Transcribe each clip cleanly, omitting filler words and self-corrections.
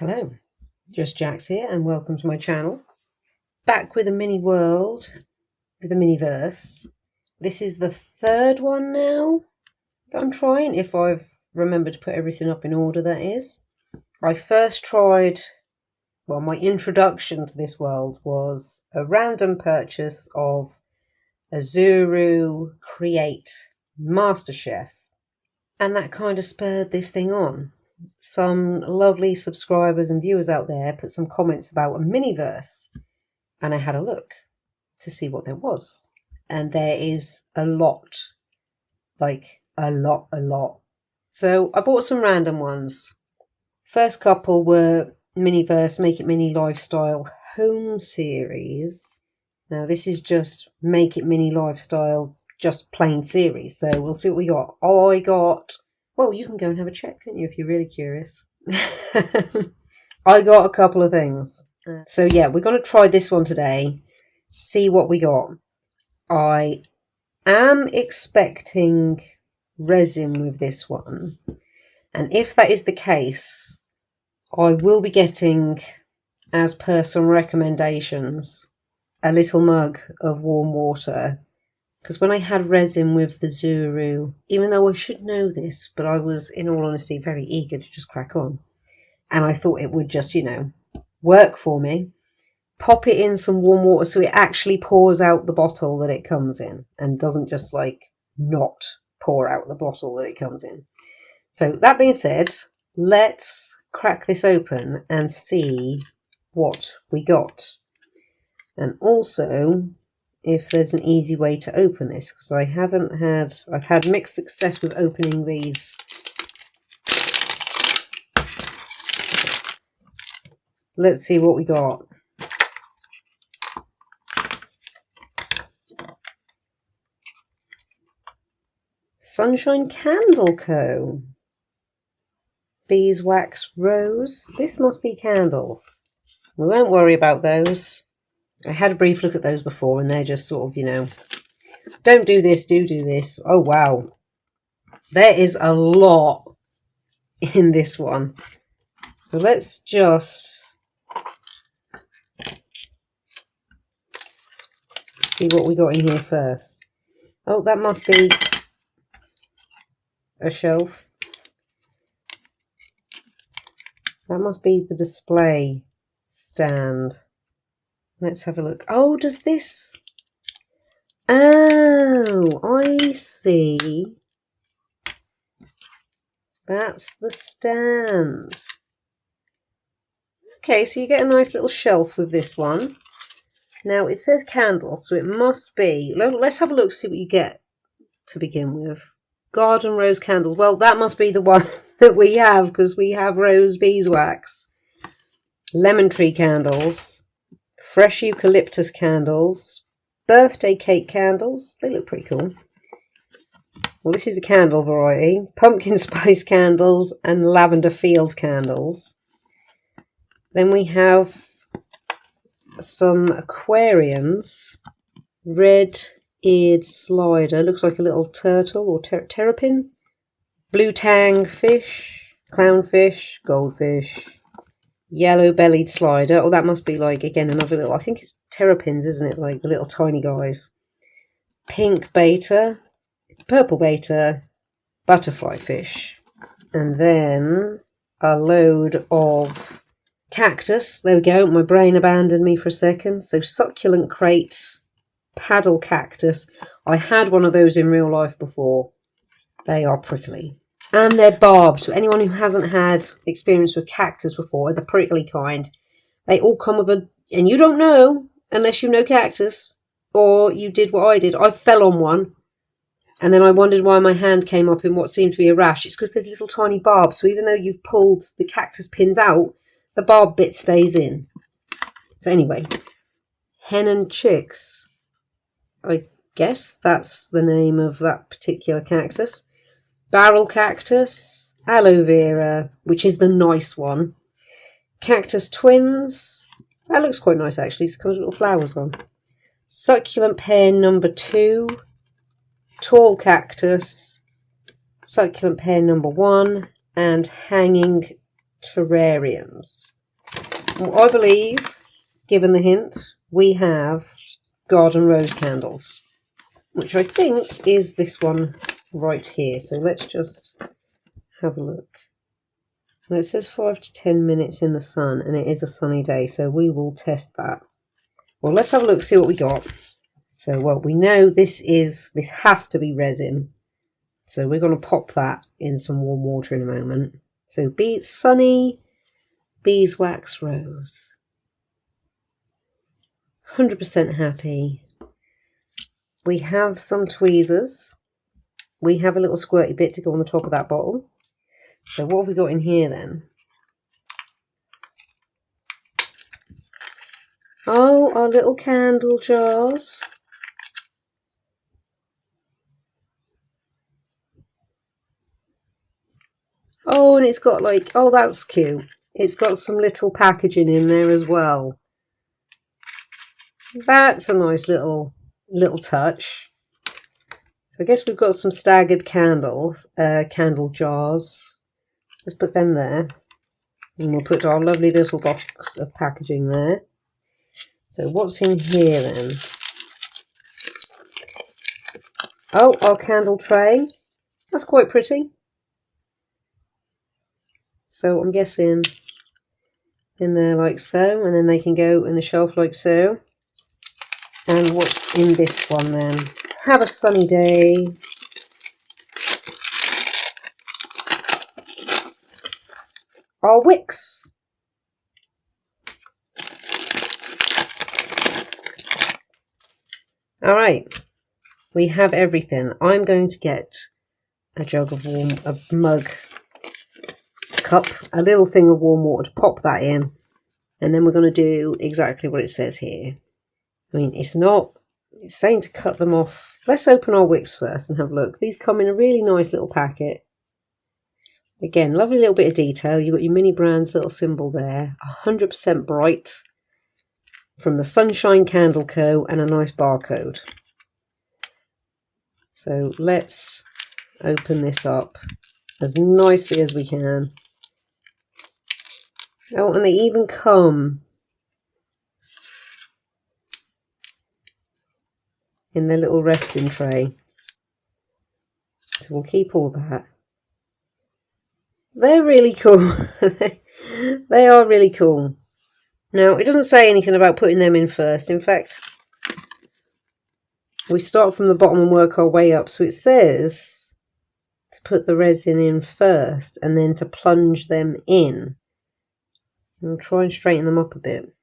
Hello, just Jax here and welcome to my channel. Back with a mini world, with a Miniverse. This is the third one now that I'm trying, if I've remembered to put everything up in order, that is. I first tried, well, my introduction to this world was a random purchase of a Zuru Create MasterChef. And that kind of spurred this thing on. Some lovely subscribers and viewers out there put some comments about a Miniverse, and I had a look to see what there was, and there is a lot, like a lot. So I bought some random ones. First couple were Miniverse Make It Mini Lifestyle Home Series. Now this is just Make It Mini Lifestyle, just plain series, so we'll see what we got. I got, well, you can go and have a check, can't you, if you're really curious. I got a couple of things. So yeah, we're going to try this one today, see what we got. I am expecting resin with this one, and if that is the case, I will be getting, as per some recommendations, a little mug of warm water. Because when I had resin with the Zuru, even though I should know this, but I was, in all honesty, very eager to just crack on. And I thought it would just, work for me. Pop it in some warm water so it actually pours out the bottle that it comes in and doesn't just not pour out the bottle that it comes in. So that being said, let's crack this open and see what we got. And also, if there's an easy way to open this, because I've had mixed success with opening these. Let's see what we got. Sunshine Candle Co. Beeswax Rose. This must be candles. We won't worry about those. I had a brief look at those before, and they're just sort of, don't do this, do this. Oh, wow. There is a lot in this one. So let's just see what we got in here first. Oh, that must be a shelf. That must be the display stand. Let's have a look. Oh, does this? Oh, I see. That's the stand. Okay, so you get a nice little shelf with this one. Now, it says candles, so it must be... Let's have a look, see what you get to begin with. Garden rose candles. Well, that must be the one that we have, because we have rose beeswax. Lemon tree candles. Fresh eucalyptus candles, birthday cake candles, they look pretty cool. Well, this is the candle variety. Pumpkin spice candles and lavender field candles. Then we have some aquariums. Red-eared slider, looks like a little turtle or terrapin. Blue tang fish, clownfish, goldfish. Yellow-bellied slider. Oh, that must be again, another little... I think it's terrapins, isn't it? Like the little tiny guys. Pink beta. Purple beta. Butterfly fish. And then a load of cactus. There we go. My brain abandoned me for a second. So succulent crate. Paddle cactus. I had one of those in real life before. They are prickly. And they're barbed. So anyone who hasn't had experience with cactus before, the prickly kind, they all come with a... And you don't know, unless you know cactus, or you did what I did. I fell on one, and then I wondered why my hand came up in what seemed to be a rash. It's because there's little tiny barbs. So even though you've pulled the cactus pins out, the barb bit stays in. So anyway, hen and chicks. I guess that's the name of that particular cactus. Barrel cactus, aloe vera, which is the nice one. Cactus twins. That looks quite nice, actually. It's got little flowers on. Succulent pear number 2. Tall cactus. Succulent pear number 1. And hanging terrariums. Well, I believe, given the hint, we have garden rose candles, which I think is this one right here. So let's just have a look. Well, it says 5 to 10 minutes in the sun, and it is a sunny day, so we will test that. Well, let's have a look, see what we got. So, well, we know this has to be resin. So we're going to pop that in some warm water in a moment. So sunny beeswax rose. 100% happy. We have some tweezers. We have a little squirty bit to go on the top of that bottle. So what have we got in here then? Oh, our little candle jars. Oh, and it's got like, oh, that's cute. It's got some little packaging in there as well. That's a nice little touch. So I guess we've got some staggered candle jars. Let's put them there. And we'll put our lovely little box of packaging there. So what's in here then? Oh, our candle tray. That's quite pretty. So I'm guessing in there like so, and then they can go in the shelf like so. And what's in this one then? Have a sunny day. Our wicks. All right, we have everything. I'm going to get a mug, cup, a little thing of warm water to pop that in, and then we're going to do exactly what it says here. I mean, it's saying to cut them off. Let's open our wicks first and have a look. These come in a really nice little packet. Again, lovely little bit of detail. You've got your Mini Brands little symbol there. 100% bright from the Sunshine Candle Co. and a nice barcode. So let's open this up as nicely as we can. Oh, and they even come in their little resting tray. So we'll keep all that. They're really cool. They are really cool. Now, it doesn't say anything about putting them in first. In fact, we start from the bottom and work our way up. So it says to put the resin in first and then to plunge them in. We'll try and straighten them up a bit.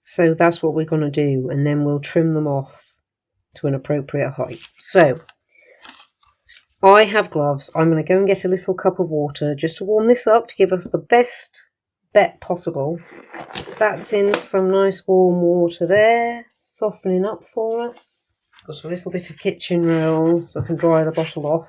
So that's what we're going to do. And then we'll trim them off to an appropriate height. So I have gloves. I'm going to go and get a little cup of water just to warm this up to give us the best bet possible. That's in some nice warm water there, softening up for us. Got a little bit of kitchen roll so I can dry the bottle off.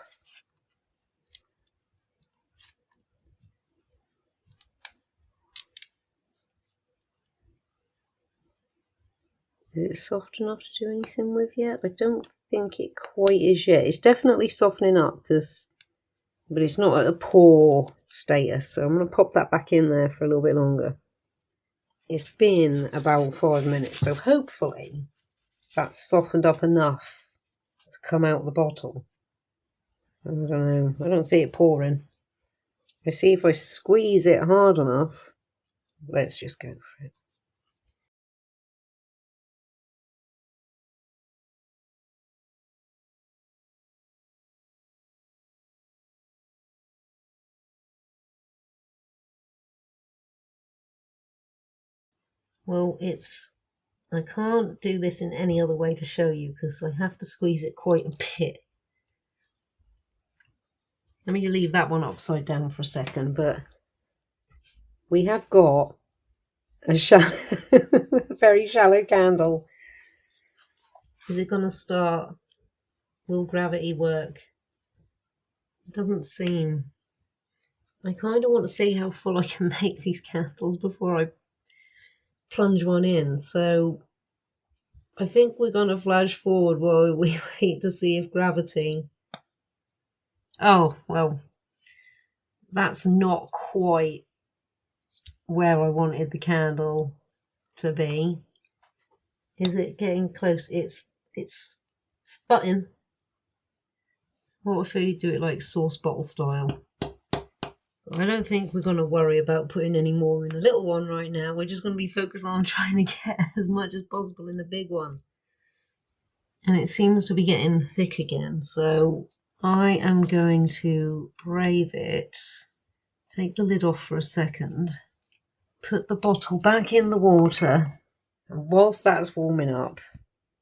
Is it soft enough to do anything with yet? I don't think it quite is yet. It's definitely softening up, but it's not at a pour status. So I'm going to pop that back in there for a little bit longer. It's been about 5 minutes, so hopefully that's softened up enough to come out of the bottle. I don't know. I don't see it pouring. I see if I squeeze it hard enough. Let's just go for it. Well, I can't do this in any other way to show you because I have to squeeze it quite a bit. Let me leave that one upside down for a second, but we have got a very shallow candle. Is it going to start? Will gravity work? It doesn't seem. I kind of want to see how full I can make these candles before I plunge one in. So I think we're going to flash forward while we wait to see if gravity. Oh, well, that's not quite where I wanted the candle to be. Is it getting close? It's sputting. What if we do it like sauce bottle style? I don't think we're going to worry about putting any more in the little one right now. We're just going to be focused on trying to get as much as possible in the big one. And it seems to be getting thick again. So I am going to brave it. Take the lid off for a second. Put the bottle back in the water. And whilst that's warming up,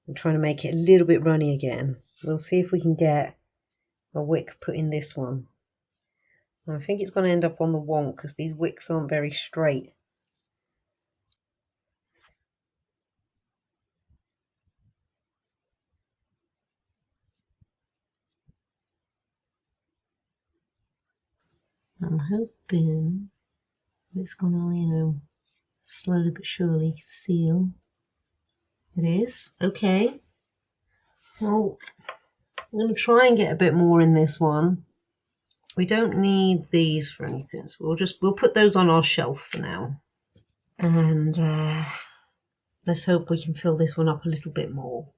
I'm trying to make it a little bit runny again. We'll see if we can get a wick put in this one. I think it's going to end up on the wonk because these wicks aren't very straight. I'm hoping it's going to, slowly but surely seal. It is. Okay. Well, I'm going to try and get a bit more in this one. We don't need these for anything, so we'll put those on our shelf for now. And let's hope we can fill this one up a little bit more.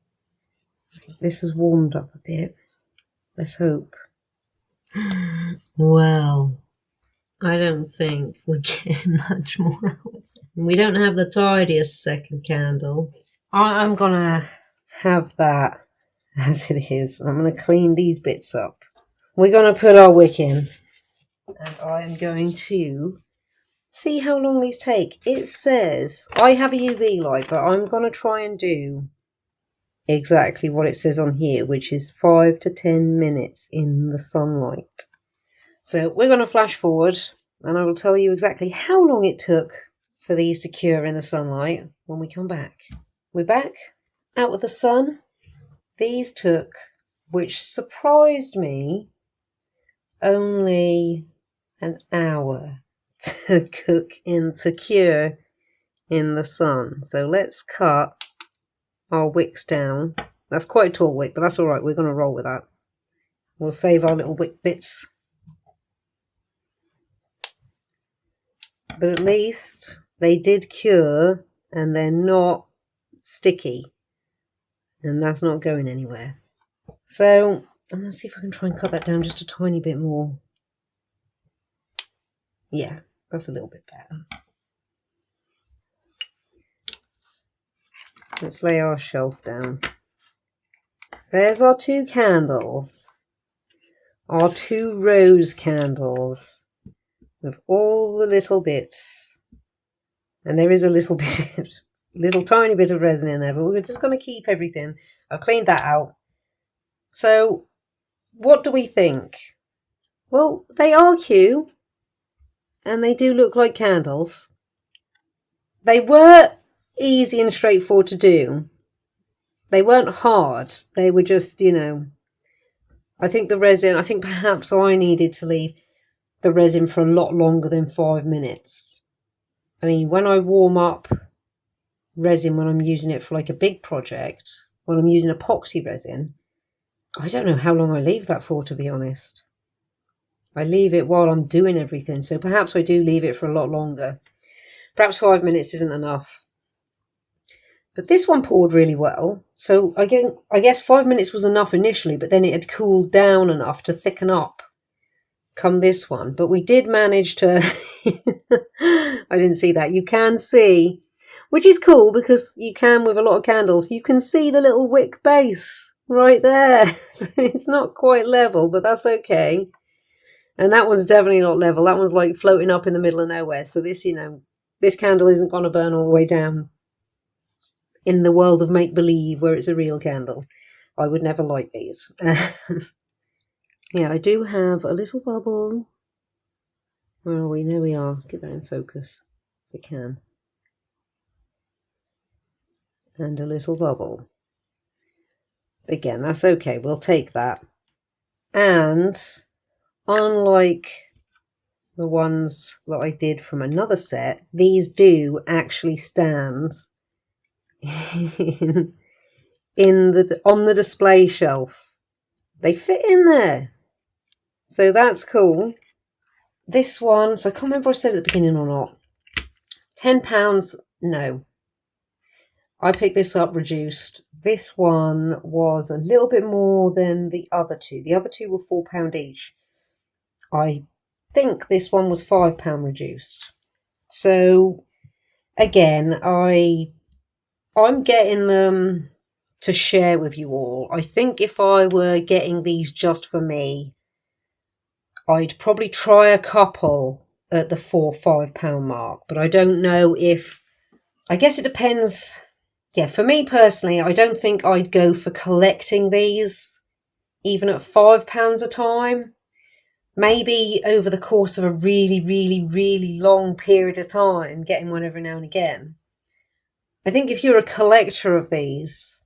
This has warmed up a bit. Let's hope. Well, I don't think we're getting much more out of it. We don't have the tidiest second candle. I'm going to have that as it is. I'm going to clean these bits up. We're going to put our wick in. And I'm going to see how long these take. It says, I have a UV light, but I'm going to try and do exactly what it says on here, which is 5 to 10 minutes in the sunlight. So we're going to flash forward, and I will tell you exactly how long it took for these to cure in the sunlight when we come back. We're back out with the sun. These took, which surprised me, only an hour to cure in the sun. So let's cut our wicks down. That's quite a tall wick, but that's all right. We're going to roll with that. We'll save our little wick bits. But at least they did cure and they're not sticky. And that's not going anywhere. So I'm going to see if I can try and cut that down just a tiny bit more. Yeah, that's a little bit better. Let's lay our shelf down. There's our 2 candles. Our 2 rose candles. With all the little bits. And there is a little bit, little tiny bit of resin in there, but we're just going to keep everything. I've cleaned that out. So, what do we think? Well, they are cute. And they do look like candles. They were easy and straightforward to do. They weren't hard. They were just, I think the resin, I think perhaps I needed to leave the resin for a lot longer than 5 minutes. I mean, when I warm up resin, when I'm using it for like a big project, when I'm using epoxy resin, I don't know how long I leave that for, to be honest. I leave it while I'm doing everything, so perhaps I do leave it for a lot longer. Perhaps 5 minutes isn't enough. But this one poured really well, so I guess 5 minutes was enough initially, but then it had cooled down enough to thicken up come this one. But we did manage to... I didn't see that. You can see, which is cool because you can with a lot of candles, you can see the little wick base right there. It's not quite level, but that's okay. And that one's definitely not level. That one's like floating up in the middle of nowhere. So this, this candle isn't going to burn all the way down in the world of make-believe where it's a real candle. I would never like these. Yeah, I do have a little bubble. Where are we? There we are. Let's get that in focus if we can. And a little bubble. Again, that's okay. We'll take that. And unlike the ones that I did from another set, these do actually stand on the display shelf. They fit in there. So that's cool. This one, so I can't remember if I said at the beginning or not. £10, no. I picked this up reduced. This one was a little bit more than the other two. The other two were £4 each. I think this one was £5 reduced. So again, I'm getting them to share with you all. I think if I were getting these just for me, I'd probably try a couple at the £4-5 mark, but I don't know if, I guess it depends. Yeah, for me personally, I don't think I'd go for collecting these even at £5 a time. Maybe over the course of a really, really, really long period of time, getting one every now and again. I think if you're a collector of these,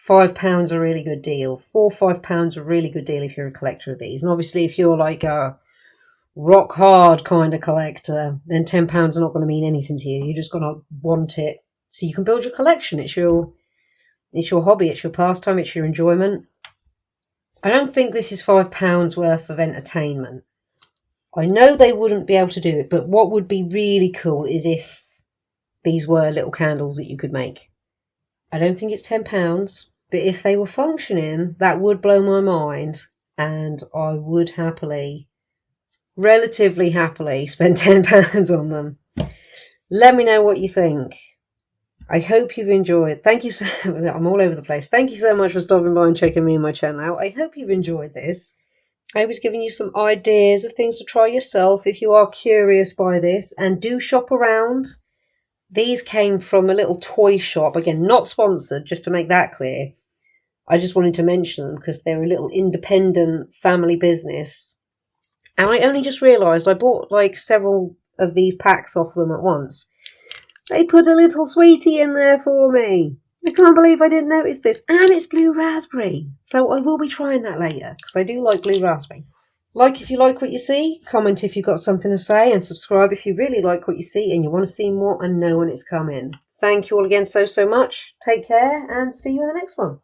£5 a really good deal. £4-5 a really good deal if you're a collector of these. And obviously if you're like a rock hard kind of collector, then £10 is not going to mean anything to you. You're just going to want it so you can build your collection. It's your hobby, it's your pastime, it's your enjoyment. I don't think this is £5 worth of entertainment. I know they wouldn't be able to do it, but what would be really cool is if these were little candles that you could make. I don't think it's £10, but if they were functioning, that would blow my mind, and I would relatively happily, spend £10 on them. Let me know what you think. I hope you've enjoyed. Thank you so I'm all over the place. Thank you so much for stopping by and checking me and my channel out. I hope you've enjoyed this. I was giving you some ideas of things to try yourself if you are curious by this, and do shop around. These came from a little toy shop. Again, not sponsored, just to make that clear. I just wanted to mention them because they're a little independent family business. And I only just realised I bought like several of these packs off them at once. They put a little sweetie in there for me. I can't believe I didn't notice this. And it's blue raspberry. So I will be trying that later because I do like blue raspberry. Like if you like what you see, comment if you've got something to say, and subscribe if you really like what you see and you want to see more and know when it's coming. Thank you all again so much. Take care and see you in the next one.